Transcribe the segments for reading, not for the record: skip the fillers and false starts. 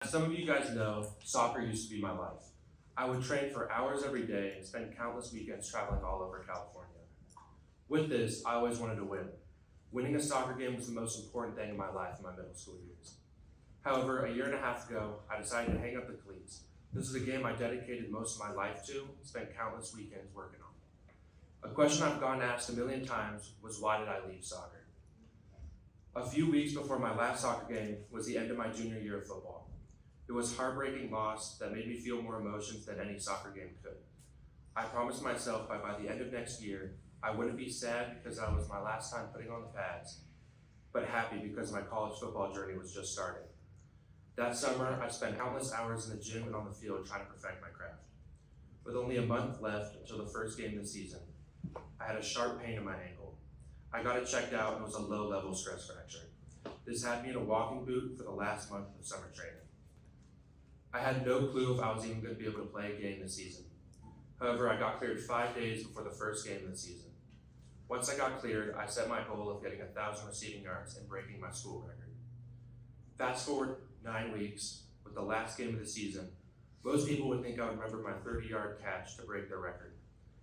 As some of you guys know, soccer used to be my life. I would train for hours every day and spend countless weekends traveling all over California. With this, I always wanted to win. Winning a soccer game was the most important thing in my life in my middle school years. However, a year and a half ago, I decided to hang up the cleats. This is a game I dedicated most of my life to and spent countless weekends working on. A question I've gotten asked a million times was, why did I leave soccer? A few weeks before my last soccer game was the end of my junior year of football. It was a heartbreaking loss that made me feel more emotions than any soccer game could. I promised myself by the end of next year, I wouldn't be sad because that was my last time putting on the pads, but happy because my college football journey was just starting. That summer, I spent countless hours in the gym and on the field trying to perfect my craft. With only a month left until the first game of the season, I had a sharp pain in my ankle. I got it checked out and it was a low-level stress fracture. This had me in a walking boot for the last month of summer training. I had no clue if I was even going to be able to play a game this season. However, I got cleared 5 days before the first game of the season. Once I got cleared, I set my goal of getting 1,000 receiving yards and breaking my school record. Fast forward 9 weeks, with the last game of the season, most people would think I would remember my 30-yard catch to break their record.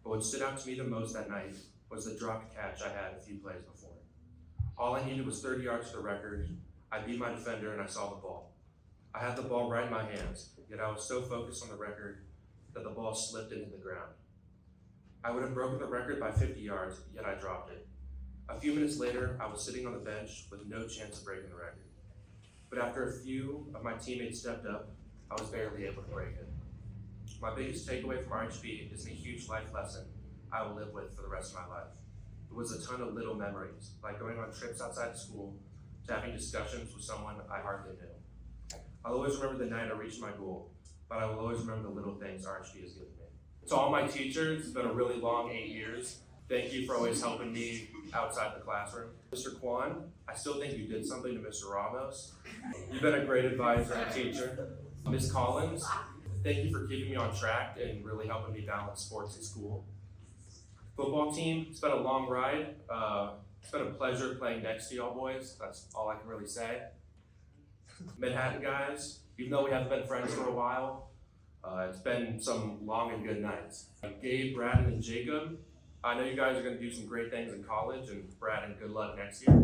But what stood out to me the most that night was the dropped catch I had a few plays before. All I needed was 30 yards for the record. I beat my defender and I saw the ball. I had the ball right in my hands, yet I was so focused on the record that the ball slipped into the ground. I would have broken the record by 50 yards, yet I dropped it. A few minutes later, I was sitting on the bench with no chance of breaking the record. But after a few of my teammates stepped up, I was barely able to break it. My biggest takeaway from RHB is a huge life lesson I will live with for the rest of my life. It was a ton of little memories, like going on trips outside of school to having discussions with someone I hardly knew. I'll always remember the night I reached my goal, but I will always remember the little things RHB has given me. To all my teachers, it's been a really long 8 years. Thank you for always helping me outside the classroom. Mr. Kwan, I still think you did something to Mr. Ramos. You've been a great advisor and teacher. Ms. Collins, thank you for keeping me on track and really helping me balance sports and school. Football team, it's been a long ride. It's been a pleasure playing next to y'all boys. That's all I can really say. Manhattan guys, even though we haven't been friends for a while, it's been some long and good nights. Gabe, Braden, and Jacob, I know you guys are going to do some great things in college, and Braden, good luck next year.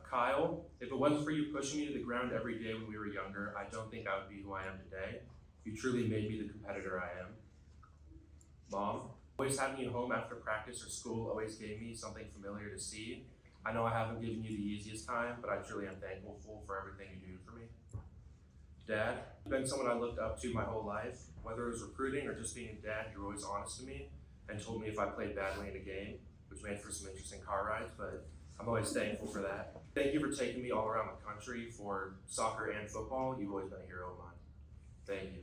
Kyle, if it wasn't for you pushing me to the ground every day when we were younger, I don't think I would be who I am today. You truly made me the competitor I am. Mom, always having you home after practice or school always gave me something familiar to see. I know I haven't given you the easiest time, but I truly am thankful for everything you do for me. Dad, you've been someone I looked up to my whole life. Whether it was recruiting or just being a dad, you were always honest to me and told me if I played badly in a game, which made for some interesting car rides, but I'm always thankful for that. Thank you for taking me all around the country for soccer and football. You've always been a hero of mine. Thank you.